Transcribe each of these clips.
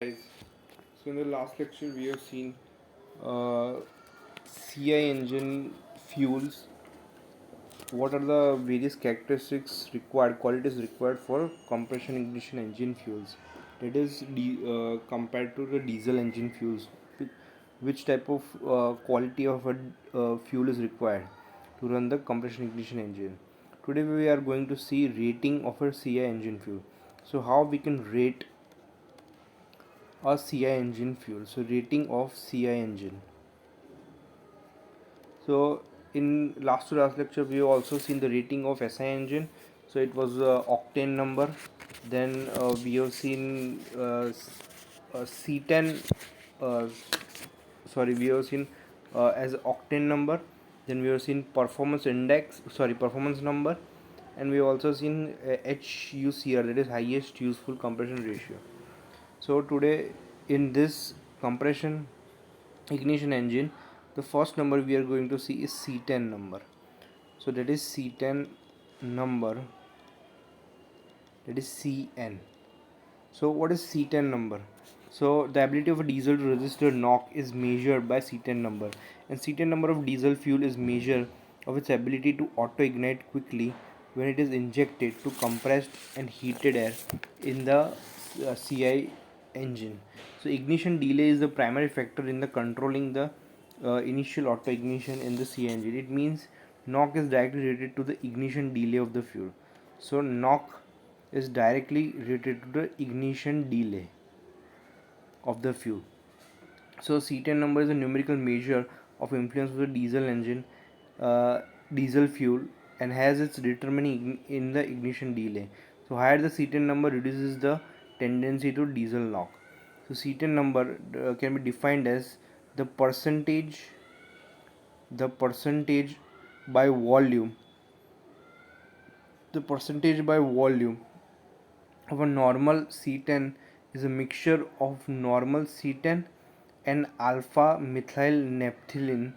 Guys, so in the last lecture we have seen uh, CI engine fuels. What are the various characteristics required, qualities required for compression ignition engine fuels? That is compared to the diesel engine fuels. Which type of quality of a fuel is required to run the compression ignition engine? Today we are going to see rating of a CI engine fuel. So how we can rate a CI engine fuel. So rating of CI engine. So in last to last lecture we have also seen the rating of SI engine. So it was octane number. Then we have seen C10. Uh, sorry, we have seen as octane number. Then we have seen performance index. Sorry, performance number. And we have also seen HUCR, that is highest useful compression ratio. So today in this compression ignition engine, the first number we are going to see is C10 number. So that is C10 number, that is CN. So what is C10 number? So the ability of a diesel to resist a knock is measured by C10 number, and C10 number of diesel fuel is measure of its ability to auto ignite quickly when it is injected to compressed and heated air in the CI engine. So ignition delay is the primary factor in the controlling the initial auto ignition in the CI engine. It means knock is directly related to the ignition delay of the fuel. So knock is directly related to the ignition delay of the fuel. So C10 number is a numerical measure of influence of the diesel engine, diesel fuel, and has its determining in the ignition delay. So higher the C10 number reduces the tendency to diesel knock. So C10 number can be defined as the percentage by volume, the percentage by volume of a normal C10 is a mixture of normal C10 and alpha methyl naphthalene,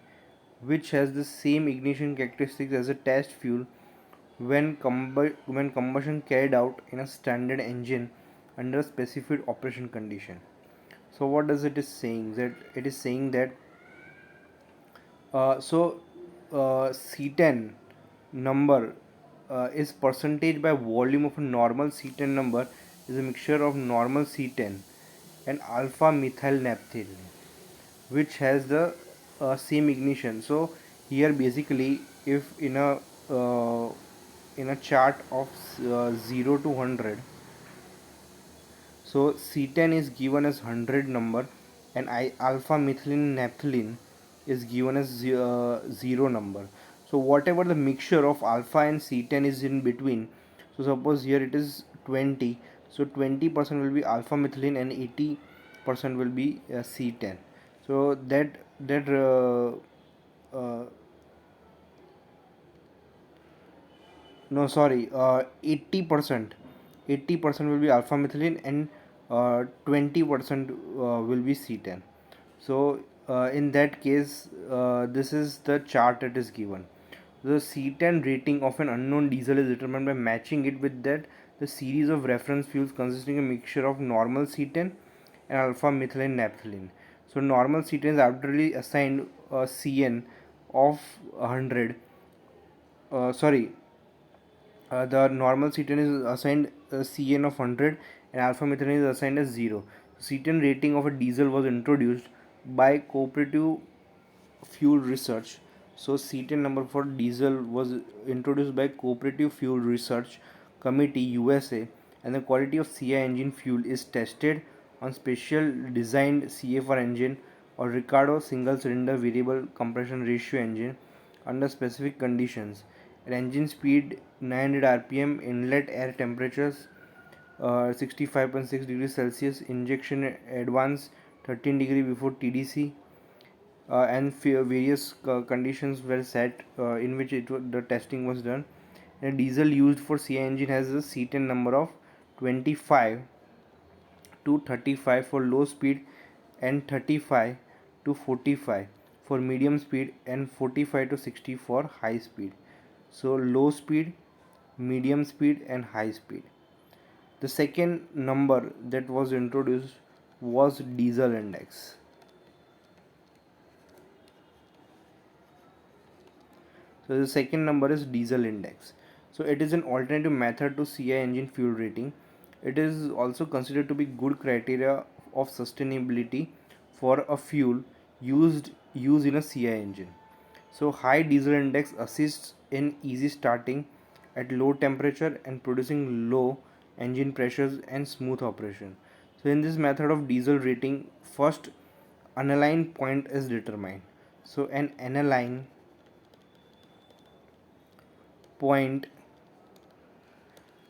which has the same ignition characteristics as a test fuel when combustion carried out in a standard engine under a specified operation condition. So what does it is saying? That it is saying that C10 number is percentage by volume of a normal C10 number is a mixture of normal C10 and alpha methyl naphthalene, which has the same ignition. So here basically, if uh, in a chart of 0 to 100, so C10 is given as 100 number and alpha methylene naphthalene is given as 0 number. So whatever the mixture of alpha and C10 is in between, so suppose here it is 20, so 20% will be alpha methylene and 80% will be C10. So that uh, no sorry 80% will be alpha methylene and 20% will be C10. So in that case this is the chart that is given. The C10 rating of an unknown diesel is determined by matching it with that the series of reference fuels consisting of a mixture of normal C10 and alpha methylene naphthalene. So normal C10 is arbitrarily assigned a CN of 100. Sorry, the normal C10 is assigned a CN of 100 and alpha methylene is assigned as 0. C10 rating of a diesel was introduced by Cooperative Fuel Research. So C10 number for diesel was introduced by Cooperative Fuel Research Committee USA, and the quality of CI engine fuel is tested on special designed CFR engine or Ricardo single cylinder variable compression ratio engine under specific conditions at engine speed 900 rpm, inlet air temperatures 65.6 degrees Celsius, injection advance 13 degree before TDC, and various conditions were set in which the testing was done. And diesel used for CI engine has a C10 number of 25 to 35 for low speed and 35 to 45 for medium speed and 45 to 60 for high speed. So low speed, medium speed and high speed. The second number that was introduced was diesel index. So the second number is diesel index. So it is an alternative method to CI engine fuel rating. It is also considered to be good criteria of sustainability for a fuel used in a CI engine. So high diesel index assists in easy starting at low temperature and producing low engine pressures and smooth operation. So in this method of diesel rating, first aniline point is determined. So an aniline point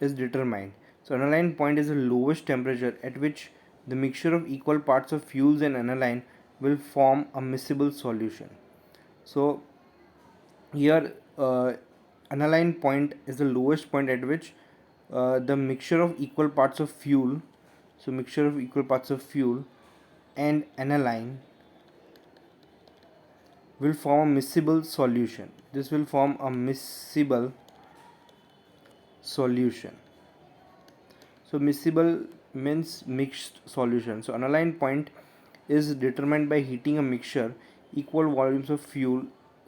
is determined. So aniline point is the lowest temperature at which the mixture of equal parts of fuels and aniline will form a miscible solution. So here aniline point is the lowest point at which the mixture of equal parts of fuel, so mixture of equal parts of fuel and aniline will form a miscible solution. This will form a miscible solution. So miscible means mixed solution. So aniline point is determined by heating a mixture equal volumes of fuel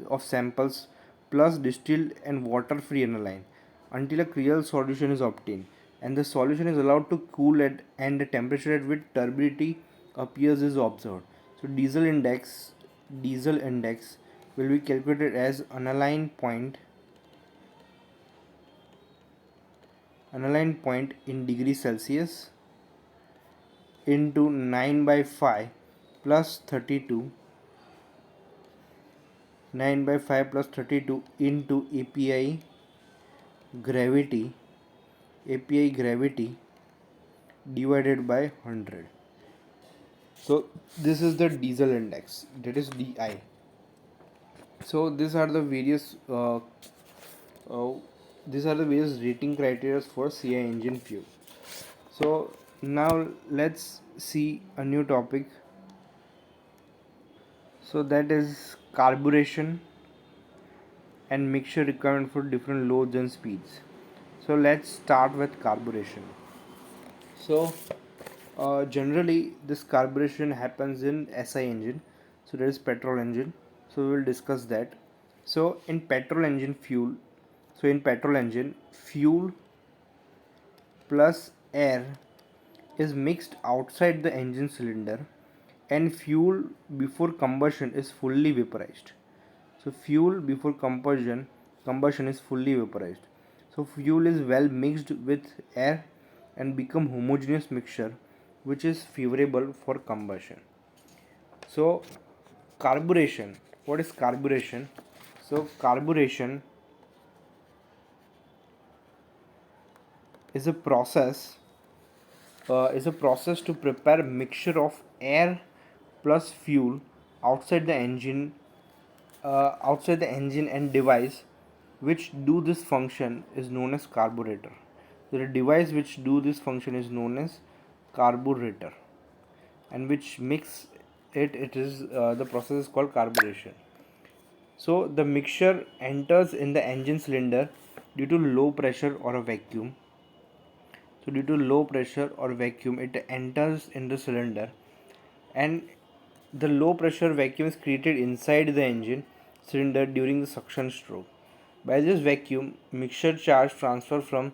of samples plus distilled and water free aniline until a clear solution is obtained, and the solution is allowed to cool at and the temperature at which turbidity appears is observed. So diesel index will be calculated as aniline point in degrees Celsius into 9 by 5 plus 32 9 by 5 plus 32 into gravity API gravity divided by 100. So this is the diesel index, that is DI. So uh, these are the various rating criteria for CI engine fuel. So now let's see a new topic. So that is carburation and mixture requirement for different loads and speeds. So let's start with carburation. So generally this carburation happens in SI engine. So there is petrol engine. So we will discuss that. So in petrol engine fuel plus air is mixed outside the engine cylinder, and fuel before combustion is fully vaporized. So fuel before combustion is fully vaporized. So fuel is well mixed with air and become homogeneous mixture which is favorable for combustion. So carburation, what is carburation? So carburation is a process to prepare mixture of air plus fuel outside the engine and device which do this function is known as carburetor. So the device which do this function is known as carburetor, and which mix it is the process is called carburation. So the mixture enters in the engine cylinder due to low pressure or a vacuum. So due to low pressure or vacuum, it enters in the cylinder, and the low pressure vacuum is created inside the engine cylinder during the suction stroke. By this vacuum, mixture charge transfer from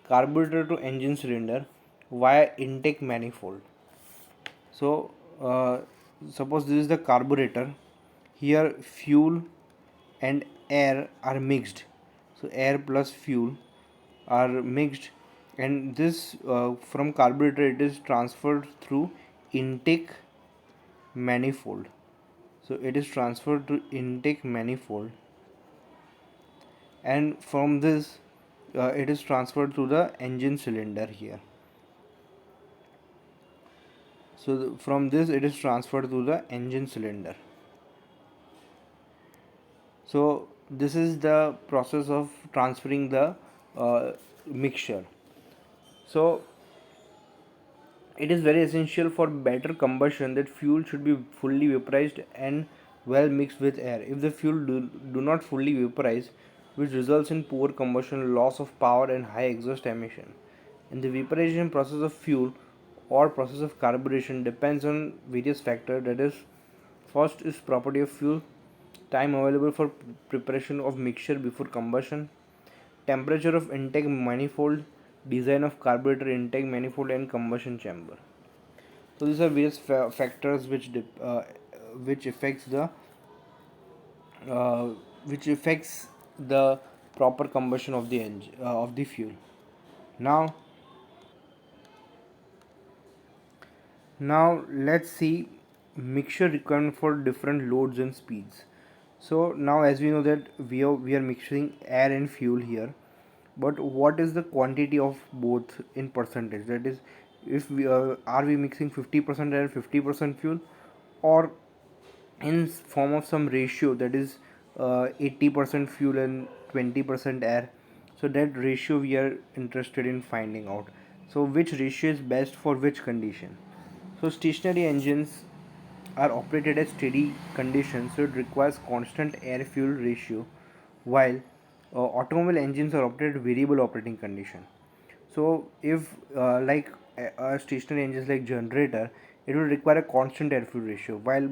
carburetor to engine cylinder via intake manifold. So suppose this is the carburetor. Here fuel and air are mixed. So air plus fuel are mixed, and this from carburetor it is transferred through intake manifold. So it is transferred to intake manifold, and from this it is transferred to the engine cylinder here. So from this it is transferred to the engine cylinder. So this is the process of transferring the mixture. So it is very essential for better combustion that fuel should be fully vaporized and well mixed with air. If the fuel do not fully vaporize, which results in poor combustion, loss of power and high exhaust emission. In the vaporization process of fuel, or process of carburation depends on various factors. That is, first is property of fuel, time available for preparation of mixture before combustion, temperature of intake manifold, design of carburetor intake manifold and combustion chamber. So these are various factors which affects the uh, which affects the proper combustion of the engine of the fuel. Now, let's see mixture requirement for different loads and speeds. So now, as we know that we are mixing air and fuel here, but what is the quantity of both in percentage? That is, if we are we mixing 50% air, 50% fuel, or in form of some ratio, that is 80% fuel and 20% air. So that ratio we are interested in finding out. So which ratio is best for which condition? So stationary engines are operated at steady conditions, so it requires constant air fuel ratio, while automobile engines are operated at variable operating condition. So if like a stationary engines like generator, it will require a constant air fuel ratio, while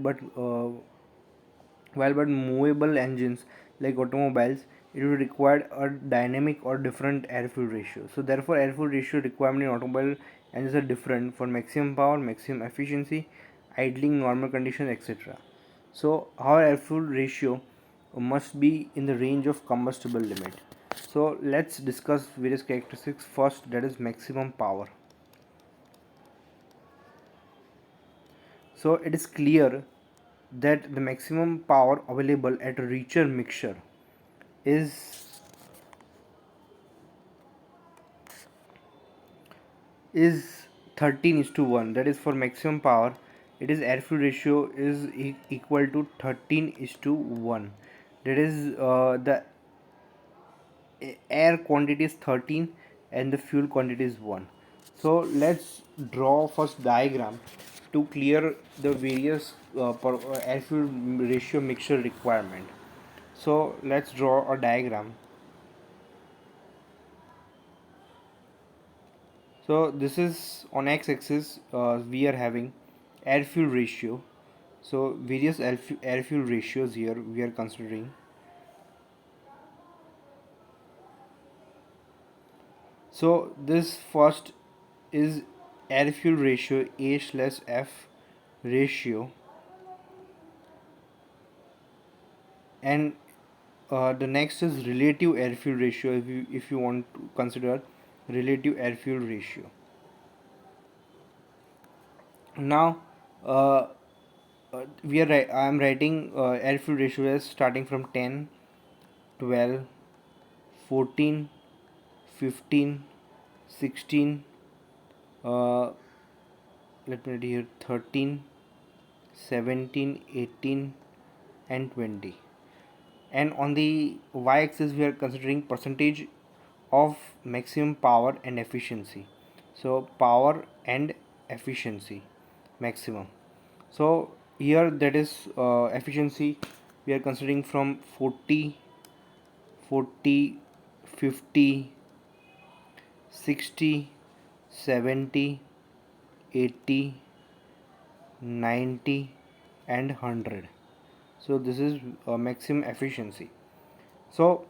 movable engines like automobiles, it will require a dynamic or different air fuel ratio. So therefore air fuel ratio requirement in automobile engines are different for maximum power, maximum efficiency, idling, normal conditions, etc. So our air fuel ratio must be in the range of combustible limit. So let's discuss various characteristics. First, that is maximum power. So it is clear that the maximum power available at a richer mixture is is 13 is to 1. That is for maximum power, it is air fuel ratio is equal to 13 is to 1. That is the air quantity is 13 and the fuel quantity is 1. So let's draw first diagram to clear the various air fuel ratio mixture requirement. So let's draw a diagram. So this is on x-axis, we are having air fuel ratio. So various air fuel ratios here we are considering. So this first is air fuel ratio A/F ratio, and the next is relative air fuel ratio, if you want to consider relative air fuel ratio. Now uh, I am writing air fuel ratio as starting from 10, 12, 14, 15, 16, uh, let me read here, 13, 17, 18 and 20. And on the y-axis we are considering percentage of maximum power and efficiency. So power and efficiency maximum. So here, that is efficiency, we are considering from 40, 40, 50, 60, 70, 80, 90 and 100. So this is maximum efficiency. So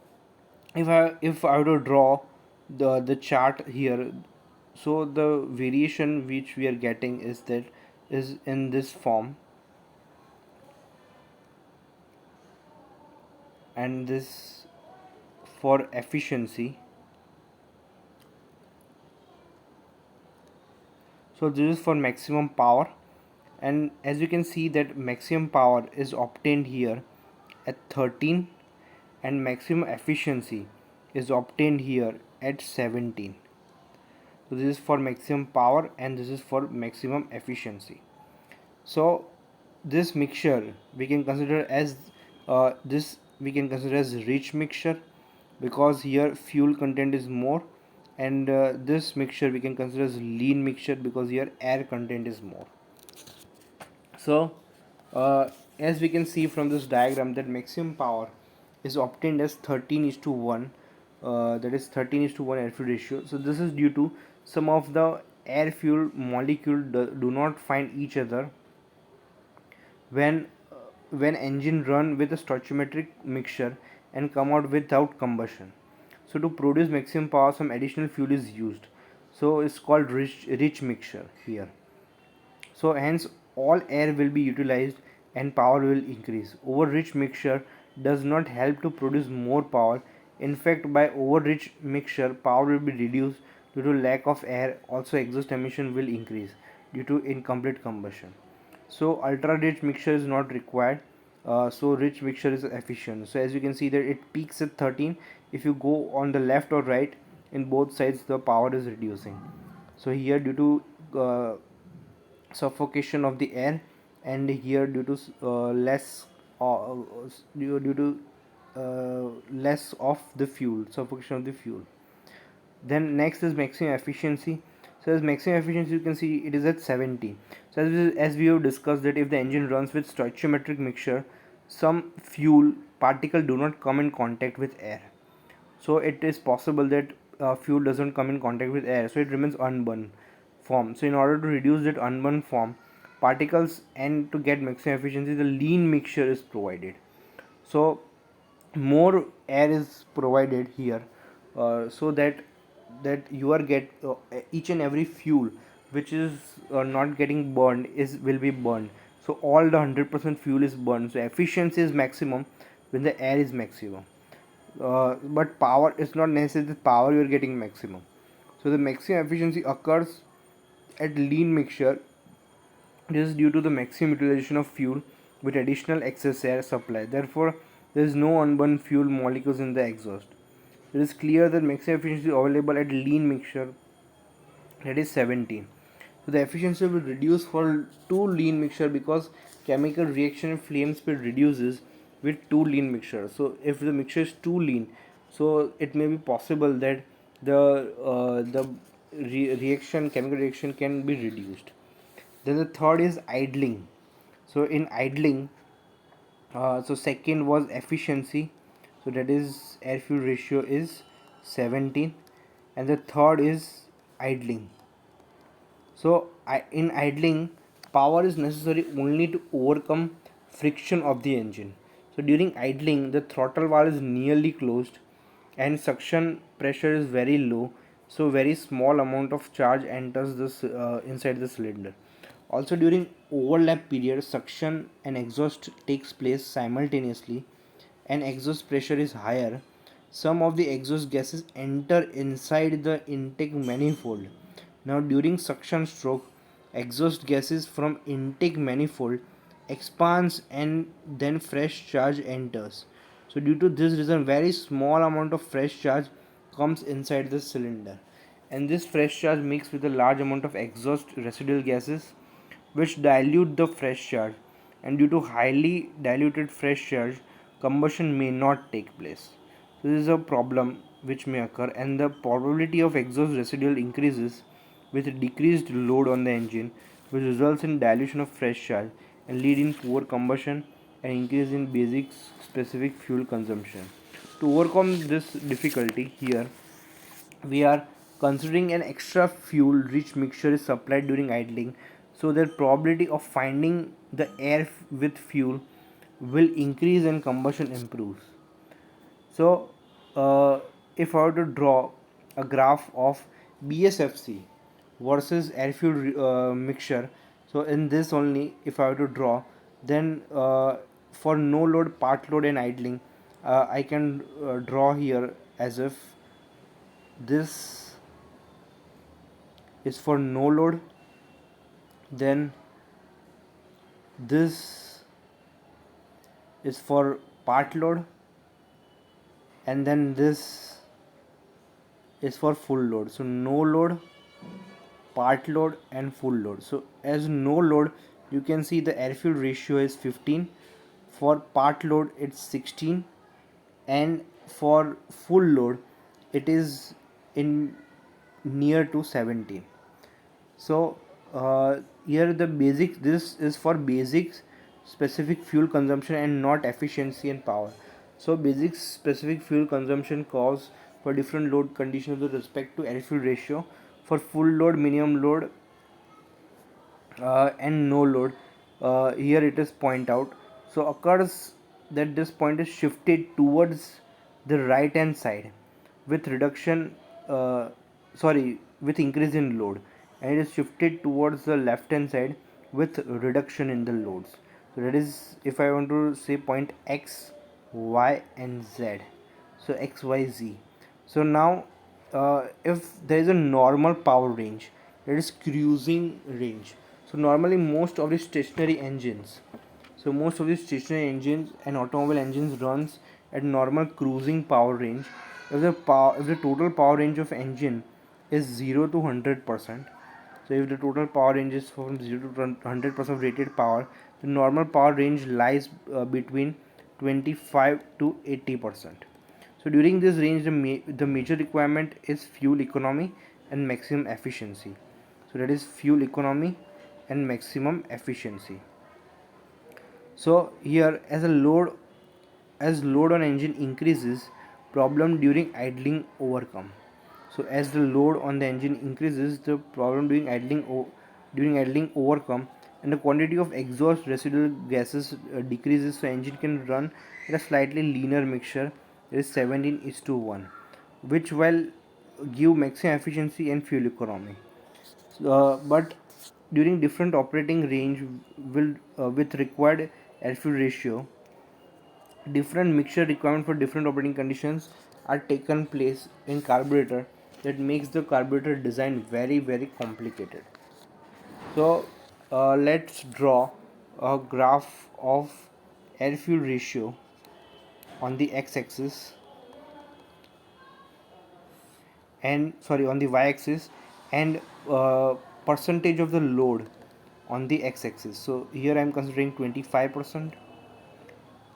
if I were to draw the chart here, so the variation which we are getting is in this form, and this for efficiency. So this is for maximum power, and as you can see that maximum power is obtained here at 13 and maximum efficiency is obtained here at 17. So this is for maximum power and this is for maximum efficiency. So this mixture we can consider as rich mixture, because here fuel content is more, and this mixture we can consider as lean mixture because here air content is more. So as we can see from this diagram that maximum power is obtained as 13 is to 1, that is 13 is to 1 air fuel ratio. So this is due to some of the air fuel molecule do not find each other when when engine run with a stoichiometric mixture and come out without combustion. So to produce maximum power, some additional fuel is used. So it's called rich mixture here. So hence all air will be utilized and power will increase. Over rich mixture does not help to produce more power. In fact, by over rich mixture, power will be reduced due to lack of air. Also, exhaust emission will increase due to incomplete combustion. So ultra rich mixture is not required. So rich mixture is efficient. So as you can see that it peaks at 13. If you go on the left or right, in both sides the power is reducing. So here due to suffocation of the air, and here due to due to less of the fuel, suffocation of the fuel. Then next is maximum efficiency. So as maximum efficiency, you can see it is at 70. So as we have discussed that if the engine runs with stoichiometric mixture, some fuel particle do not come in contact with air. So it is possible that fuel doesn't come in contact with air, so it remains unburned form. So in order to reduce that unburned form particles and to get maximum efficiency, the lean mixture is provided. So more air is provided here, so that you are get each and every fuel which is not getting burned is will be burned. So all the 100% fuel is burned. So efficiency is maximum when the air is maximum. But power is not necessarily the power you are getting maximum. So the maximum efficiency occurs at lean mixture. This is due to the maximum utilization of fuel with additional excess air supply. Therefore, there is no unburned fuel molecules in the exhaust. It is clear that maximum efficiency available at lean mixture, that is 17. So the efficiency will reduce for two lean mixture because chemical reaction and flame speed reduces with two lean mixture. So if the mixture is too lean, so it may be possible that the reaction, chemical reaction can be reduced. Then the third is idling. So in idling, so second was efficiency, so that is air fuel ratio is 17, and the third is idling. So in idling, power is necessary only to overcome friction of the engine. So during idling, the throttle valve is nearly closed and suction pressure is very low. So very small amount of charge enters this inside the cylinder. Also during overlap period, suction and exhaust takes place simultaneously and exhaust pressure is higher. Some of the exhaust gases enter inside the intake manifold. Now, during suction stroke, exhaust gases from intake manifold expands and then fresh charge enters. So, due to this reason, very small amount of fresh charge comes inside the cylinder, and this fresh charge mixed with a large amount of exhaust residual gases, which dilute the fresh charge, and due to highly diluted fresh charge, combustion may not take place. So this is a problem which may occur, and the probability of exhaust residual increases with decreased load on the engine, which results in dilution of fresh charge and lead in poor combustion and increase in basic specific fuel consumption. To overcome this difficulty here, we are considering an extra fuel rich mixture is supplied during idling, so that probability of finding the air with fuel will increase and combustion improves. So if I were to draw a graph of BSFC versus air fuel mixture, so in this only if I were to draw, then for no load, part load and idling, I can draw here as if this is for no load, then this is for part load, and then this is for full load. So no load, part load and full load. So as no load, you can see the air fuel ratio is 15, for part load it's 16, and for full load it is in near to 17. So here the basic, this is for basic specific fuel consumption and not efficiency and power. So basic specific fuel consumption calls for different load conditions with respect to air fuel ratio. For full load, minimum load, and no load, here it is point out, so occurs that this point is shifted towards the right hand side with reduction, with increase in load, and it is shifted towards the left hand side with reduction in the loads. So that is, if I want to say point x, y and z, so x, y, z. So now, if there is a normal power range, that is cruising range. So normally most of the stationary engines and automobile engines runs at normal cruising power range. If the total power range of engine is 0 to 100%, so if the total power range is from 0 to 100% of rated power, the normal power range lies between 25 to 80%. So during this range, the major requirement is fuel economy and maximum efficiency. So that is fuel economy and maximum efficiency. So here, as load on engine increases, problem during idling overcome. So as the load on the engine increases, the problem during idling overcome, and the quantity of exhaust residual gases decreases, so engine can run at a slightly leaner mixture, that is 17:1, which will give maximum efficiency and fuel economy. But during different operating range will with required air fuel ratio, different mixture requirement for different operating conditions are taken place in carburetor, that makes the carburetor design very complicated. So let's draw a graph of air fuel ratio on the x-axis, and sorry, on the y-axis, and percentage of the load on the x-axis. So here I am considering 25%,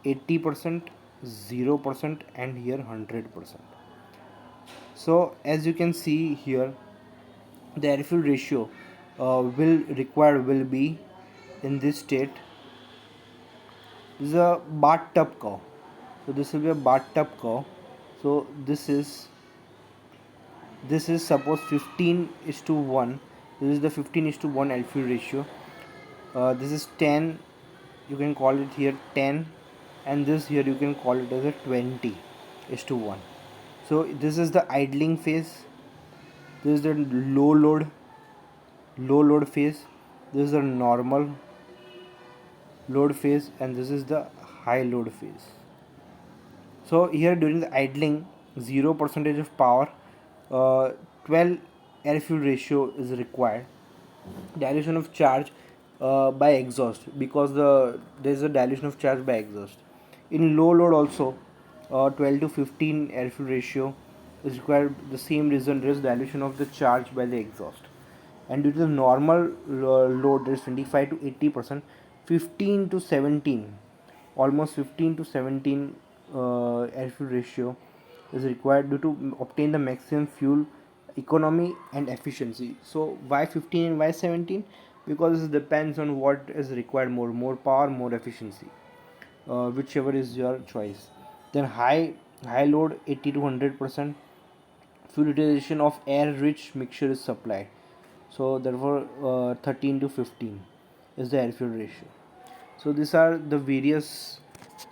80%, 0%, and here 100%. So as you can see here, the air fuel ratio will be in this state. This is a bathtub curve. So this will be a bathtub curve. So this is suppose 15:1. This is the 15:1 air fuel ratio. This is 10. You can call it here 10, and this here you can call it as a 20:1. So this is the idling phase. This is the low load phase. This is the normal load phase, and this is the high load phase. So here during the idling, 0% of power, 12 air fuel ratio is required. Dilution of charge by exhaust, because there is a dilution of charge by exhaust. In low load also, 12 to 15 air fuel ratio is required. The same reason, there is dilution of the charge by the exhaust. And due to the normal load, there is 25 to 80%, 15 to 17, almost 15 to 17 air fuel ratio is required due to obtain the maximum fuel economy and efficiency. So why 15 and why 17? Because it depends on what is required more power, more efficiency, whichever is your choice. Then high load, 80 to 100%, fuel utilization of air rich mixture is supplied. So therefore 13 to 15 is the air fuel ratio. So these are the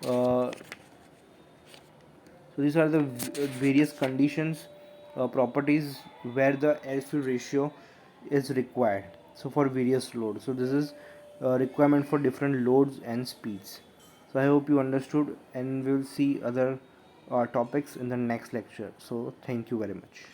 uh, various conditions, properties where the air fuel ratio is required. So for various loads, so this is requirement for different loads and speeds. So I hope you understood, and we will see other topics in the next lecture. So thank you very much.